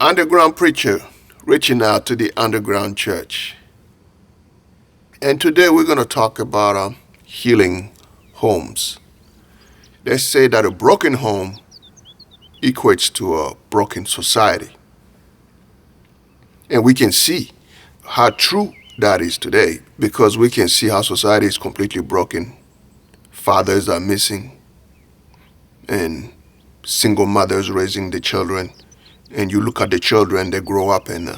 underground preacher reaching out to the underground church. And today we're going to talk about healing homes. They say that a broken home equates to a broken society. And we can see how true that is today because we can see how society is completely broken. Fathers are missing and single mothers raising the children. And you look at the children, they grow up and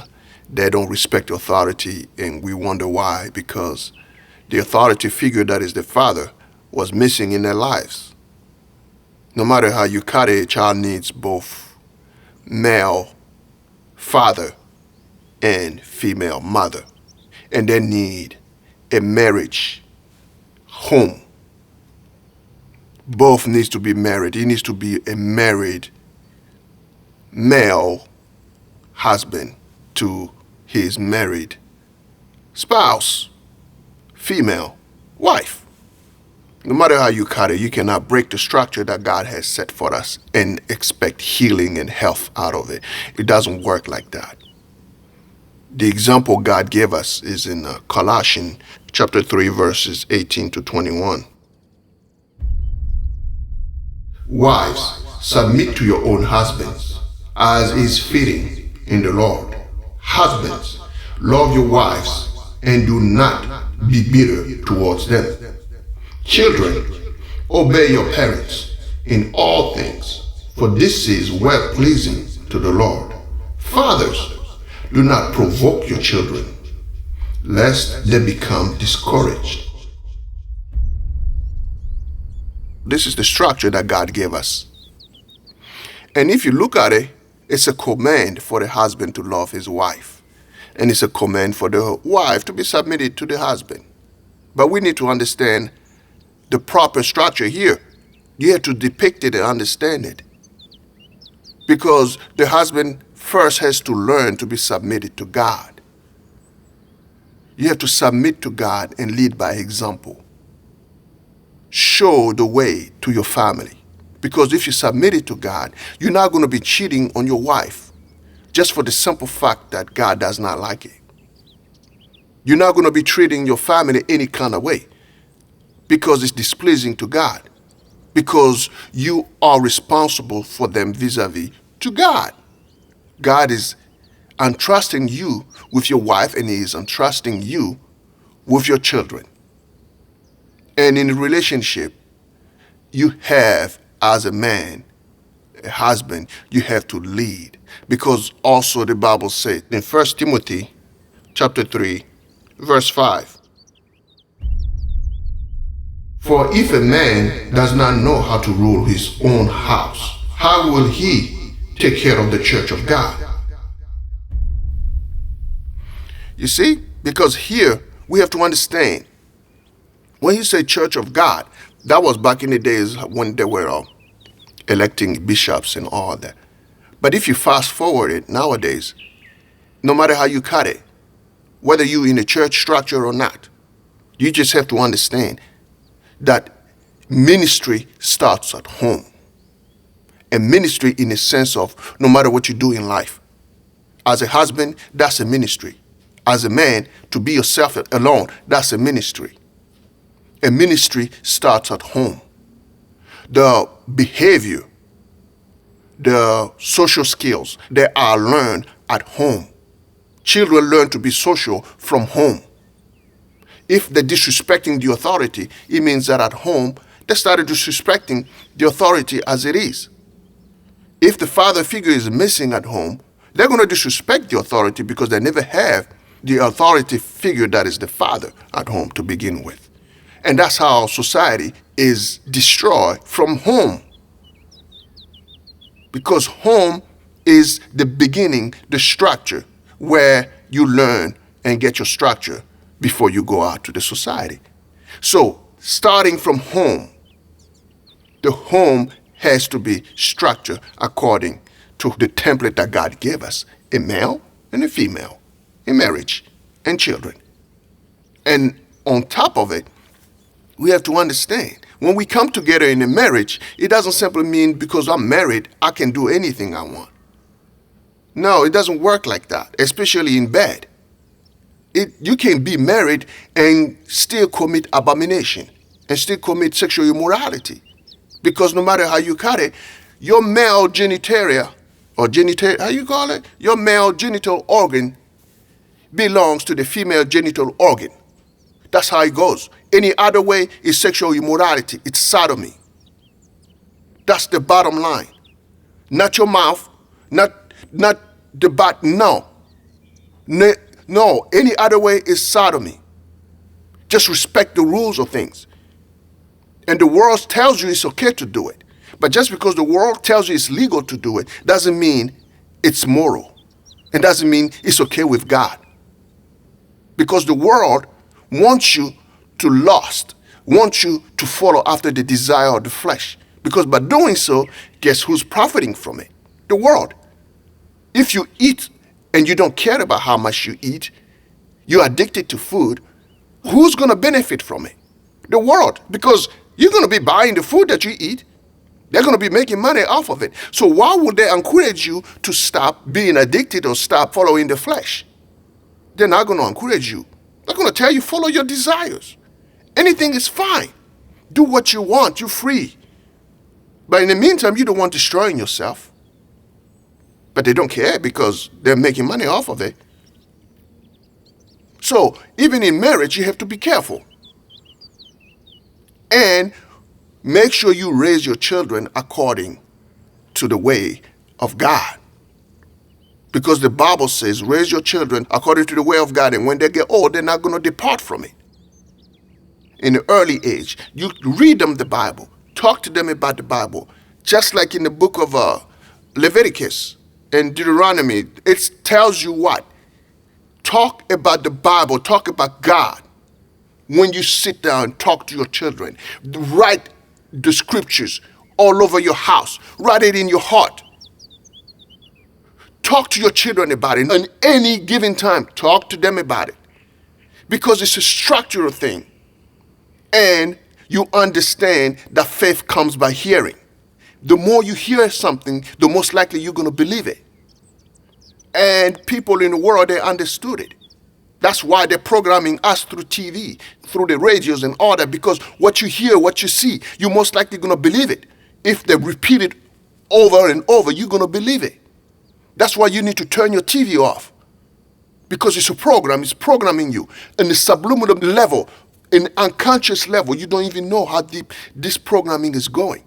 they don't respect authority, and we wonder why, because the authority figure that is the father was missing in their lives. No matter how you cut it, a child needs both male father and female mother. And they need a marriage home. Both needs to be married. He needs to be a married male husband to his married spouse, female wife. No matter how you cut it, you cannot break the structure that God has set for us and expect healing and health out of it. It doesn't work like that. The example God gave us is in Colossians chapter 3, verses 18 to 21. Wives, submit to your own husbands, as is fitting in the Lord. Husbands, love your wives and do not be bitter towards them. Children, obey your parents in all things, for this is well-pleasing to the Lord. Fathers, do not provoke your children, lest they become discouraged. This is the structure that God gave us. And if you look at it, it's a command for the husband to love his wife. And it's a command for the wife to be submitted to the husband. But we need to understand the proper structure here. You have to depict it and understand it. Because the husband first has to learn to be submitted to God. You have to submit to God and lead by example. Show the way to your family. Because if you submit it to God, you're not going to be cheating on your wife just for the simple fact that God does not like it. You're not going to be treating your family any kind of way because it's displeasing to God. Because you are responsible for them vis-a-vis to God. God is entrusting you with your wife, and He is entrusting you with your children. And in a relationship, you have, as a man, a husband, you have to lead. Because also the Bible says in 1 Timothy chapter 3, verse 5. For if a man does not know how to rule his own house, how will he take care of the church of God? You see, because here we have to understand, when you say church of God, that was back in the days when they were electing bishops and all that. But if you fast forward it nowadays, no matter how you cut it, whether you're in a church structure or not, you just have to understand that ministry starts at home. And ministry in the sense of no matter what you do in life. As a husband, that's a ministry. As a man, to be yourself alone, that's a ministry. A ministry starts at home. The behavior, the social skills, they are learned at home. Children learn to be social from home. If they're disrespecting the authority, it means that at home, they started disrespecting the authority as it is. If the father figure is missing at home, they're going to disrespect the authority because they never have the authority figure that is the father at home to begin with. And that's how society is destroyed, from home. Because home is the beginning, the structure, where you learn and get your structure before you go out to the society. So, starting from home, the home has to be structured according to the template that God gave us, a male and a female, a marriage and children. And on top of it, we have to understand, when we come together in a marriage, it doesn't simply mean because I'm married, I can do anything I want. No, it doesn't work like that, especially in bed. You can be married and still commit abomination and still commit sexual immorality. Because no matter how you cut it, your male genitalia, or genital, how you call it? Your male genital organ belongs to the female genital organ. That's how it goes. Any other way is sexual immorality. It's sodomy. That's the bottom line. Not your mouth, not the butt, no. No, any other way is sodomy. Just respect the rules of things. And the world tells you it's okay to do it. But just because the world tells you it's legal to do it doesn't mean it's moral. It doesn't mean it's okay with God. Because the world wants you to lust, wants you to follow after the desire of the flesh. Because by doing so, guess who's profiting from it? The world. If you eat and you don't care about how much you eat, you're addicted to food, who's going to benefit from it? The world. Because you're going to be buying the food that you eat. They're going to be making money off of it. So why would they encourage you to stop being addicted or stop following the flesh? They're not going to encourage you. They're going to tell you follow your desires. Anything is fine. Do what you want. You're free. But in the meantime, you don't want destroying yourself. But they don't care because they're making money off of it. So even in marriage, you have to be careful. And make sure you raise your children according to the way of God. Because the Bible says, raise your children according to the way of God. And when they get old, they're not going to depart from it. In the early age, you read them the Bible. Talk to them about the Bible. Just like in the book of Leviticus and Deuteronomy, it tells you what? Talk about the Bible. Talk about God. When you sit down and talk to your children, write the scriptures all over your house. Write it in your heart. Talk to your children about it. On any given time, talk to them about it. Because it's a structural thing. And you understand that faith comes by hearing. The more you hear something, the most likely you're going to believe it. And people in the world, they understood it. That's why they're programming us through TV, through the radios and all that, because what you hear, what you see, you're most likely going to believe it. If they repeat it over and over, you're going to believe it. That's why you need to turn your TV off. Because it's a program, it's programming you. In the subliminal level, in the unconscious level, you don't even know how deep this programming is going.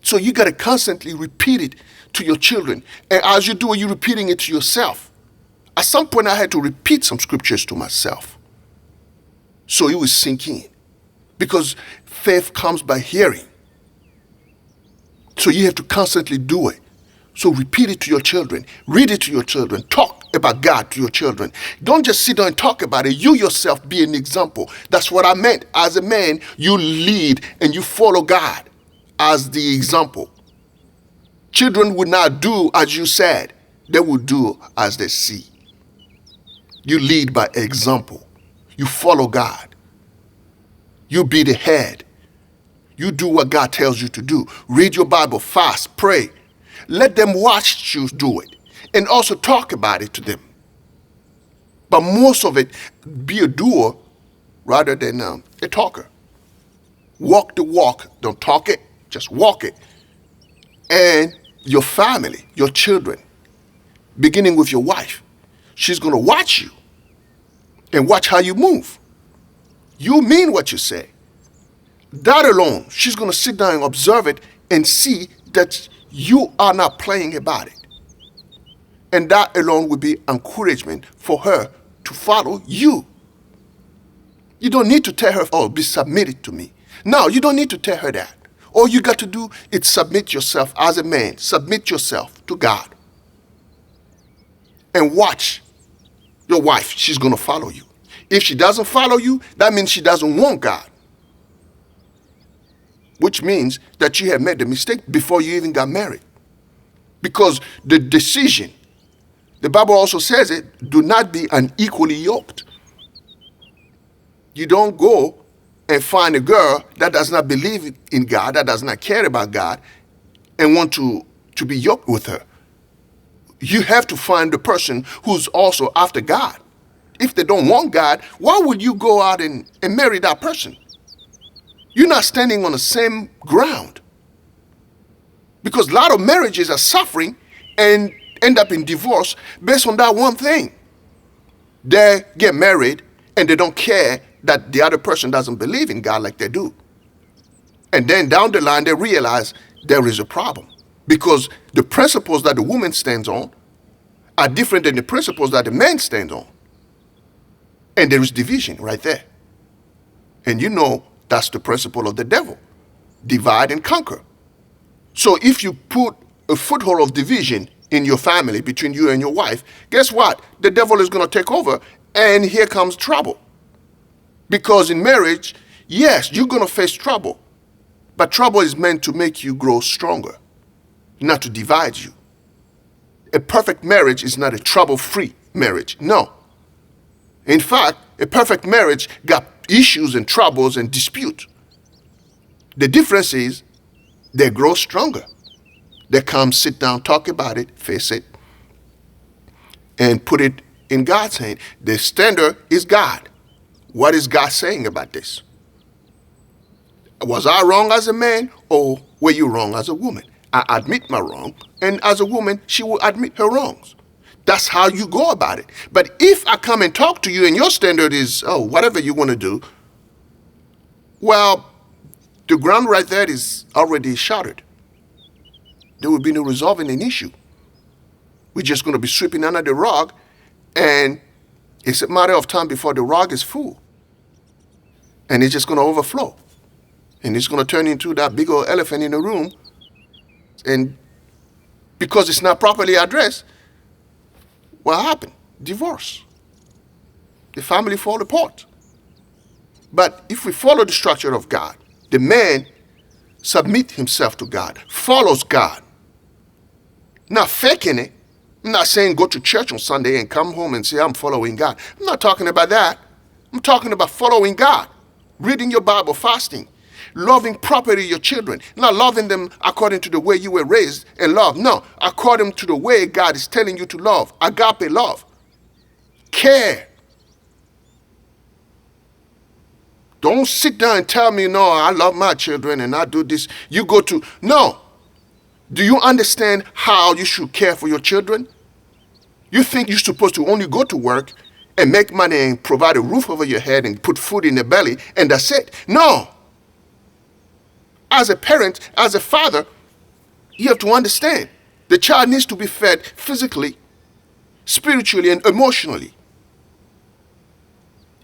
So you got to constantly repeat it to your children. And as you do it, you're repeating it to yourself. At some point, I had to repeat some scriptures to myself. So it was sinking in. Because faith comes by hearing. So you have to constantly do it. So repeat it to your children. Read it to your children. Talk about God to your children. Don't just sit down and talk about it. You yourself be an example. That's what I meant. As a man, you lead and you follow God as the example. Children would not do as you said. They will do as they see. You lead by example. You follow God. You be the head. You do what God tells you to do. Read your Bible, fast, pray. Let them watch you do it. And also talk about it to them. But most of it, be a doer rather than a talker. Walk the walk. Don't talk it, just walk it. And your family, your children, beginning with your wife, she's going to watch you and watch how you move. You mean what you say. That alone, she's going to sit down and observe it and see that you are not playing about it. And that alone will be encouragement for her to follow you. You don't need to tell her, oh, be submitted to me. No, you don't need to tell her that. All you got to do is submit yourself as a man. Submit yourself to God. And watch your wife. She's going to follow you. If she doesn't follow you, that means she doesn't want God. Which means that you have made the mistake before you even got married. Because the decision, the Bible also says it, do not be unequally yoked. You don't go and find a girl that does not believe in God, that does not care about God, and want to be yoked with her. You have to find the person who's also after God. If they don't want God, why would you go out and marry that person? You're not standing on the same ground. Because a lot of marriages are suffering and end up in divorce based on that one thing. They get married and they don't care that the other person doesn't believe in God like they do. And then down the line, they realize there is a problem. Because the principles that the woman stands on are different than the principles that the man stands on. And there is division right there. And you know that's the principle of the devil. Divide and conquer. So if you put a foothold of division in your family between you and your wife, guess what? The devil is going to take over, and here comes trouble. Because in marriage, yes, you're going to face trouble. But trouble is meant to make you grow stronger, not to divide you. A perfect marriage is not a trouble-free marriage. No. In fact, a perfect marriage got issues and troubles and dispute. The difference is they grow stronger. They come, sit down, talk about it, face it, and put it in God's hand. The standard is God. What is God saying about this? Was I wrong as a man, or were you wrong as a woman? I admit my wrong, and as a woman, she will admit her wrongs. That's how you go about it. But if I come and talk to you and your standard is, oh, whatever you want to do, well, the ground right there is already shattered. There will be no resolving an issue. We're just going to be sweeping under the rug, and it's a matter of time before the rug is full. And it's just going to overflow. And it's going to turn into that big old elephant in the room. And because it's not properly addressed, what happened? Divorce. The family fall apart. But if we follow the structure of God, the man submits himself to God, follows God, not faking it. I'm not saying go to church on Sunday and come home and say, I'm following God. I'm not talking about that. I'm talking about following God, reading your Bible, fasting, loving properly your children, not loving them according to the way you were raised and loved. No, according to the way God is telling you to love. Agape love. Care. Don't sit down and tell me, no, I love my children and I do this. You go to, no. Do you understand how you should care for your children? You think you're supposed to only go to work and make money and provide a roof over your head and put food in their belly and that's it. No. As a parent, as a father, you have to understand the child needs to be fed physically, spiritually, and emotionally.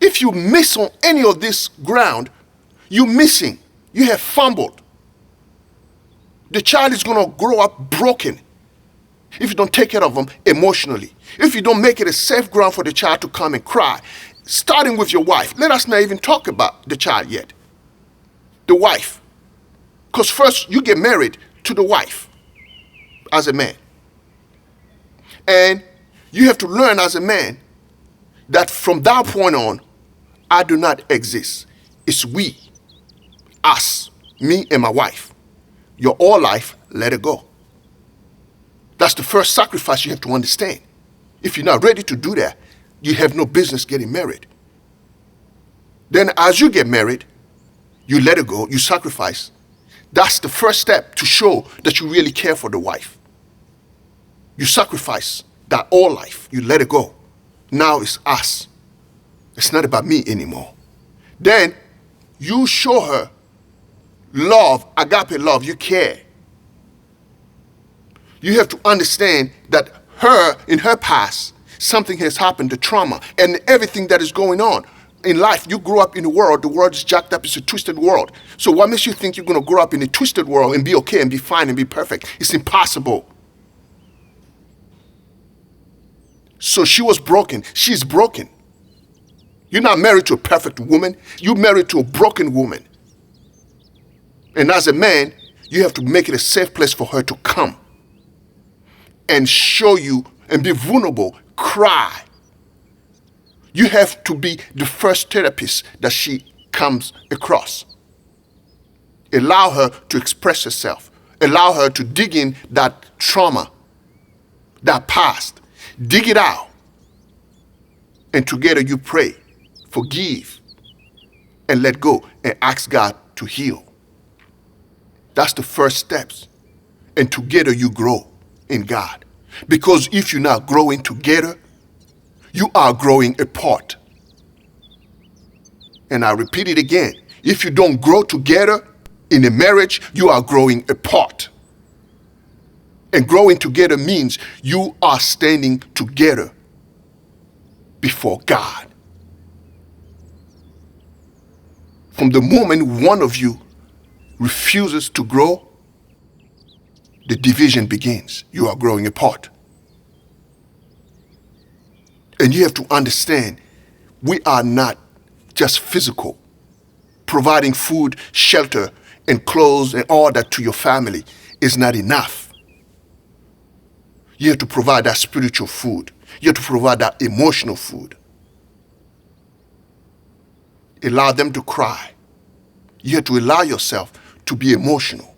If you miss on any of this ground, you're missing. You have fumbled. The child is going to grow up broken if you don't take care of them emotionally. If you don't make it a safe ground for the child to come and cry, starting with your wife. Let us not even talk about the child yet. The wife. Because first you get married to the wife as a man. And you have to learn as a man that from that point on, I do not exist. It's we, us, me and my wife. Your all life, let it go. That's the first sacrifice you have to understand. If you're not ready to do that, you have no business getting married. Then as you get married, you let it go, you sacrifice. That's the first step to show that you really care for the wife. You sacrifice that all life, you let it go. Now it's us. It's not about me anymore. Then you show her love, agape love, you care. You have to understand that in her past, something has happened, the trauma, and everything that is going on. In life, you grow up in the world is jacked up, it's a twisted world. So what makes you think you're going to grow up in a twisted world and be okay and be fine and be perfect? It's impossible. So she was broken. She's broken. You're not married to a perfect woman. You're married to a broken woman. And as a man, you have to make it a safe place for her to come and show you and be vulnerable, cry. You have to be the first therapist that she comes across. Allow her to express herself. Allow her to dig in that trauma, that past. Dig it out. And together you pray, forgive, and let go, and ask God to heal. That's the first steps. And together you grow in God. Because if you're not growing together, you are growing apart. And I repeat it again. If you don't grow together in a marriage, you are growing apart. And growing together means you are standing together before God. From the moment one of you refuses to grow, the division begins. You are growing apart. And you have to understand, we are not just physical. Providing food, shelter, and clothes and all that to your family is not enough. You have to provide that spiritual food. You have to provide that emotional food. Allow them to cry. You have to allow yourself to be emotional.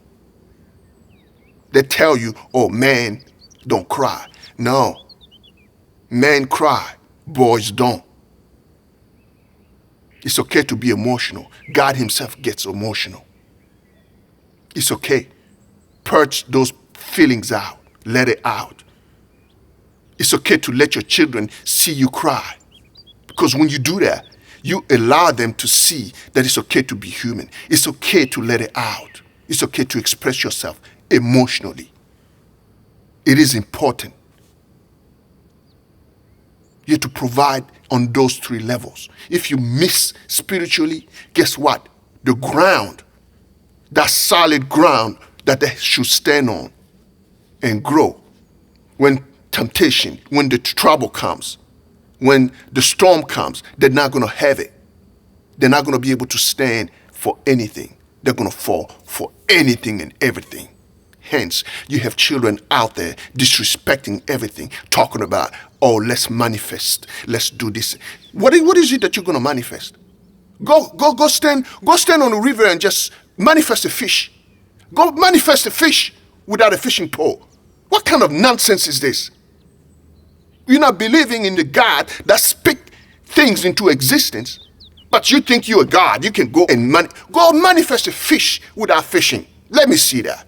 They tell you, oh, men don't cry. No. Men cry, boys don't. It's okay to be emotional. God himself gets emotional. It's okay. Purge those feelings out. Let it out. It's okay to let your children see you cry. Because when you do that, you allow them to see that it's okay to be human. It's okay to let it out. It's okay to express yourself emotionally. It is important. You have to provide on those three levels. If you miss spiritually, guess what? The ground, that solid ground that they should stand on and grow. When temptation, when the trouble comes, when the storm comes, they're not going to have it. They're not going to be able to stand for anything. They're going to fall for anything and everything. Hence, you have children out there disrespecting everything, talking about, oh, let's manifest, let's do this. What is it that you're going to manifest? Go stand on the river and just manifest a fish. Go manifest a fish without a fishing pole. What kind of nonsense is this? You're not believing in the God that speaks things into existence, but you think you're a God. You can go and go manifest a fish without fishing. Let me see that.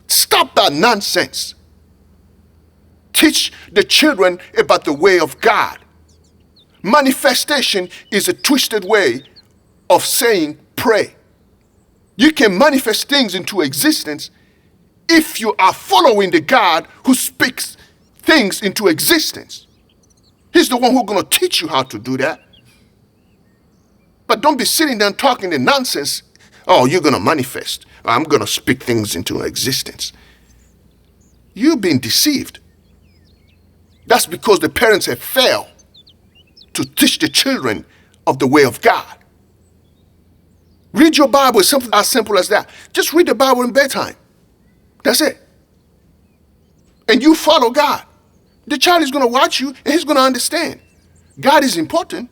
Stop that nonsense. Teach the children about the way of God. Manifestation is a twisted way of saying pray. You can manifest things into existence if you are following the God who speaks things into existence. He's the one who's going to teach you how to do that. But don't be sitting there talking the nonsense. Oh, you're going to manifest. I'm going to speak things into existence. You've been deceived. That's because the parents have failed to teach the children of the way of God. Read your Bible. It's something as simple as that. Just read the Bible in bedtime. That's it. And you follow God. The child is going to watch you and he's going to understand. God is important.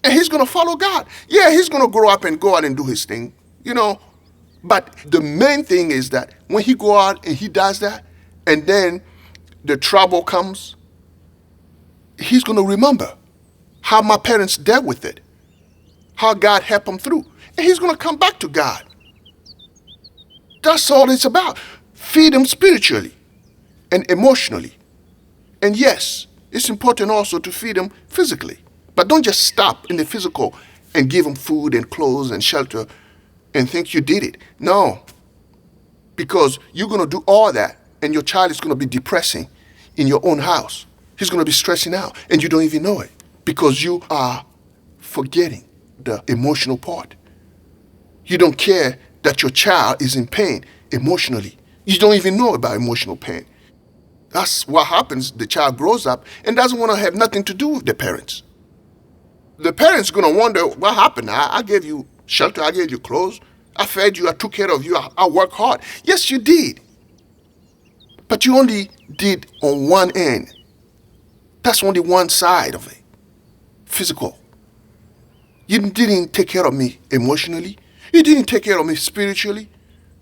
And he's going to follow God. Yeah, he's going to grow up and go out and do his thing, But the main thing is that when he go out and he does that, and then the trouble comes, he's going to remember how my parents dealt with it, how God helped him through. And he's going to come back to God. That's all it's about. Feed him spiritually and emotionally. And yes, it's important also to feed him physically. But don't just stop in the physical and give him food and clothes and shelter and think you did it. No. Because you're going to do all that and your child is going to be depressing in your own house. He's going to be stressing out and you don't even know it because you are forgetting the emotional part. You don't care that your child is in pain emotionally. You don't even know about emotional pain. That's what happens. The child grows up and doesn't want to have nothing to do with the parents. The parents are going to wonder, what happened? I gave you shelter, I gave you clothes, I fed you, I took care of you, I worked hard. Yes, you did. But you only did on one end. That's only one side of it. Physical. You didn't take care of me emotionally. You didn't take care of me spiritually.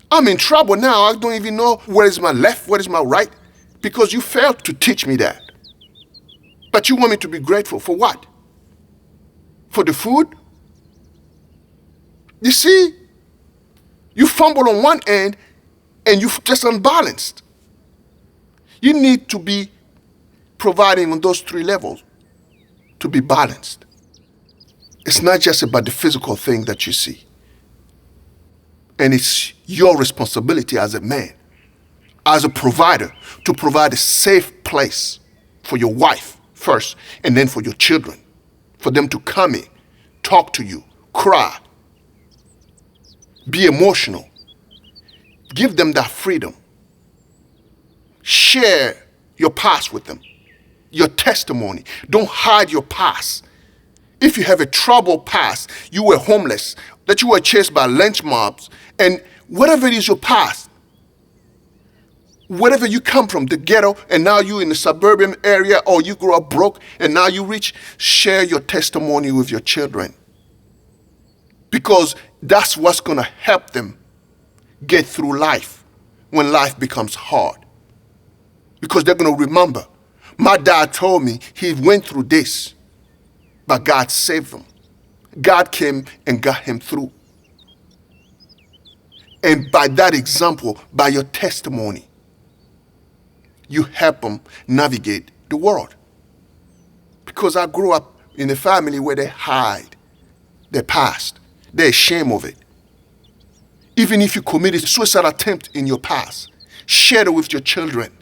I'm in trouble now. I don't even know where is my left, where is my right. because you failed to teach me that. But you want me to be grateful for what? For the food? You see, you fumble on one end and you're just unbalanced. You need to be providing on those three levels to be balanced. It's not just about the physical thing that you see. And it's your responsibility as a man, as a provider, to provide a safe place for your wife first, and then for your children, for them to come in, talk to you, cry, be emotional. Give them that freedom. Share your past with them, your testimony. Don't hide your past. If you have a troubled past, you were homeless, that you were chased by lynch mobs, and whatever it is your past, wherever you come from, the ghetto, and now you in the suburban area, or you grew up broke and now you rich, share your testimony with your children. Because that's what's going to help them get through life when life becomes hard. Because they're going to remember, my dad told me he went through this, but God saved him. God came and got him through. And by that example, by your testimony, you help them navigate the world. Because I grew up in a family where they hide their past. They're ashamed of it. Even if you committed a suicide attempt in your past, share it with your children.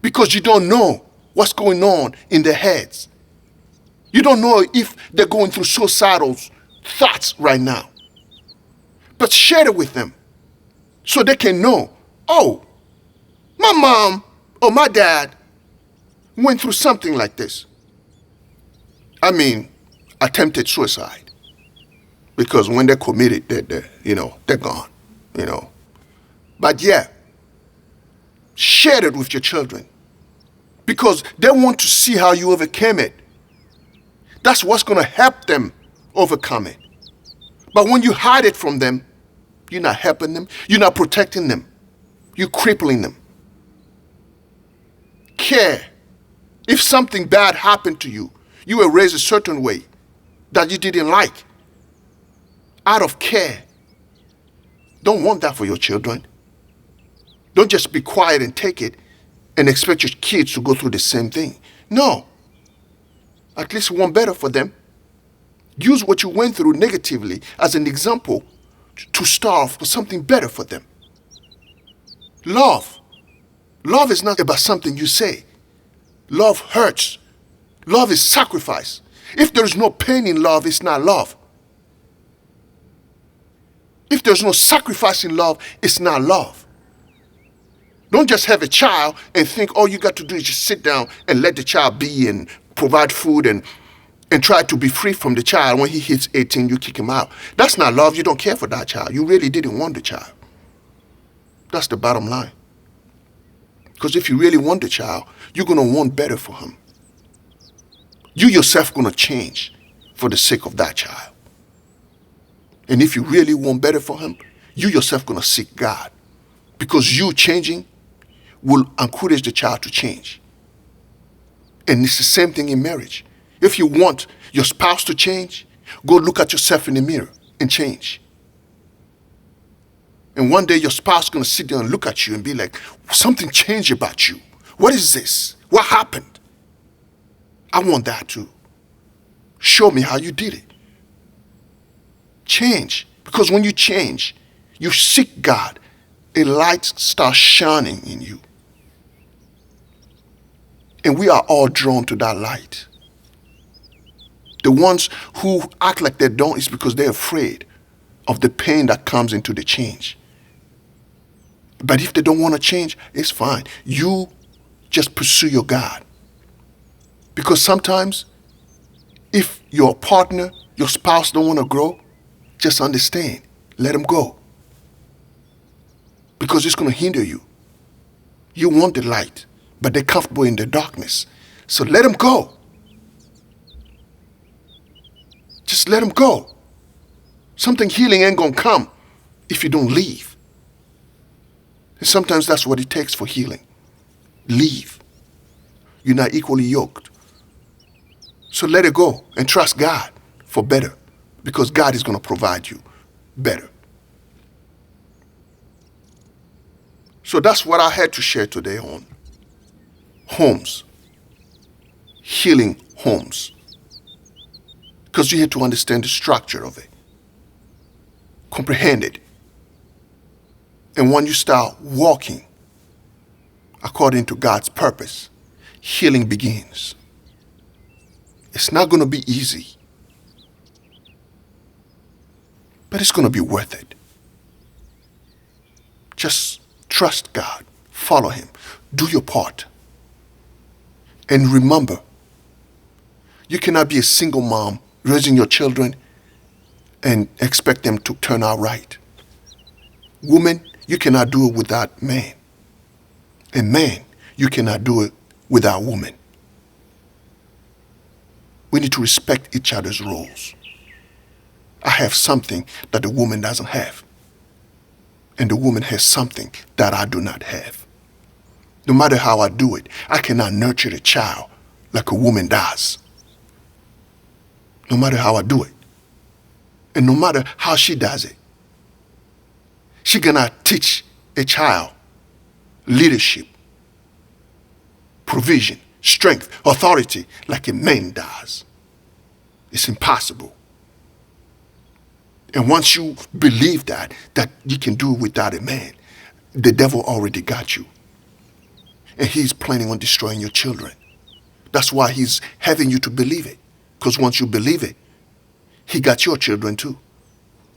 Because you don't know what's going on in their heads. You don't know if they're going through suicidal thoughts right now. But share it with them so they can know, oh, my mom or my dad went through something like this. I mean, attempted suicide. Because when they're committed, they're gone, But yeah, share it with your children. Because they want to see how you overcame it. That's what's going to help them overcome it. But when you hide it from them, you're not helping them. You're not protecting them. You're crippling them. Care. If something bad happened to you, you were raised a certain way that you didn't like. Out of care. Don't want that for your children. Don't just be quiet and take it and expect your kids to go through the same thing. No. At least want better for them. Use what you went through negatively as an example to start for something better for them. Love. Love is not about something you say. Love hurts. Love is sacrifice. If there is no pain in love, it's not love. If there's no sacrifice in love, it's not love. Don't just have a child and think all you got to do is just sit down and let the child be and provide food and try to be free from the child. When he hits 18, you kick him out. That's not love. You don't care for that child. You really didn't want the child. That's the bottom line. Because if you really want the child, you're going to want better for him. You yourself going to change for the sake of that child. And if you really want better for him, you yourself going to seek God. Because you changing will encourage the child to change. And it's the same thing in marriage. If you want your spouse to change, go look at yourself in the mirror and change. And one day your spouse is going to sit there and look at you and be like, something changed about you. What is this? What happened? I want that too. Show me how you did it. Change. Because when you change, you seek God, a light starts shining in you. And we are all drawn to that light. The ones who act like they don't is because they're afraid of the pain that comes into the change. But if they don't want to change, it's fine. You just pursue your God. Because sometimes, if your partner, your spouse don't want to grow, just understand. Let them go. Because it's going to hinder you. You want the light, but they're comfortable in the darkness. So let them go. Just let them go. Something healing ain't going to come if you don't leave. And sometimes that's what it takes for healing. leave. You're not equally yoked. So let it go and trust God for better, because God is going to provide you better. So that's what I had to share today on homes, healing homes, because you have to understand the structure of it, comprehend it. And when you start walking according to God's purpose, healing begins. It's not going to be easy, but it's going to be worth it. Just trust God, follow Him, do your part. And remember, you cannot be a single mom raising your children and expect them to turn out right. Woman, you cannot do it without man. And man, you cannot do it without woman. We need to respect each other's roles. I have something that the woman doesn't have. And the woman has something that I do not have. No matter how I do it, I cannot nurture a child like a woman does. No matter how I do it. And no matter how she does it. She cannot teach a child leadership, provision, strength, authority like a man does. It's impossible. And once you believe that you can do it without a man, the devil already got you. And he's planning on destroying your children. That's why he's having you to believe it. Because once you believe it, he got your children too,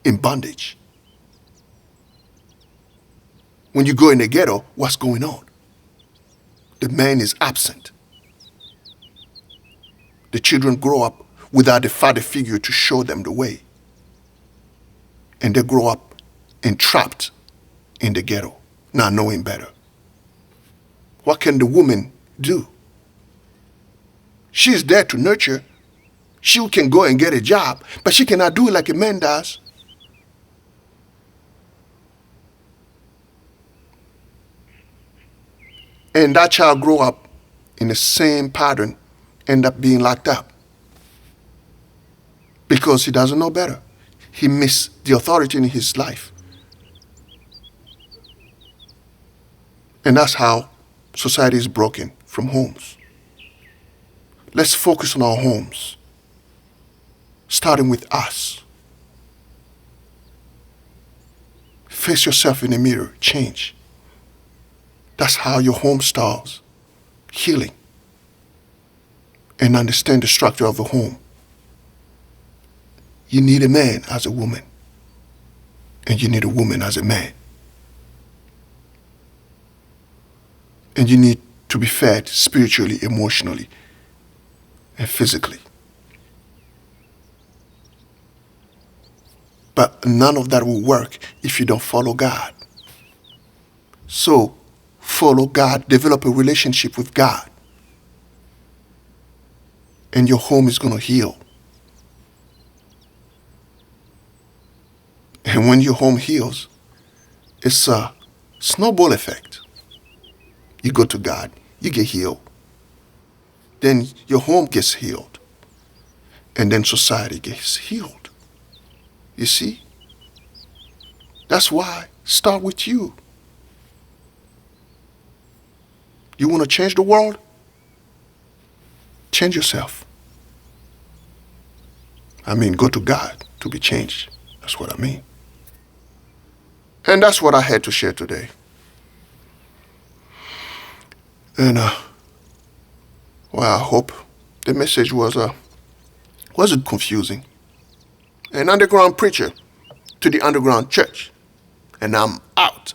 in bondage. When you go in the ghetto, what's going on? The man is absent. The children grow up without a father figure to show them the way. And they grow up entrapped in the ghetto, not knowing better. What can the woman do? She's there to nurture. She can go and get a job, but she cannot do it like a man does. And that child grow up in the same pattern, end up being locked up. Because he doesn't know better. He missed the authority in his life. And that's how society is broken from homes. Let's focus on our homes, starting with us. Face yourself in the mirror, change. That's how your home starts healing. And understand the structure of a home. You need a man as a woman. And you need a woman as a man. And you need to be fed spiritually, emotionally, and physically. But none of that will work if you don't follow God. So, follow God, develop a relationship with God. And your home is going to heal. And when your home heals, it's a snowball effect. You go to God, you get healed. Then your home gets healed. And then society gets healed. You see? That's why start with you. You want to change the world? Change yourself. I mean, go to God to be changed. That's what I mean. And that's what I had to share today. And I hope the message wasn't confusing. An underground preacher to the underground church. And I'm out.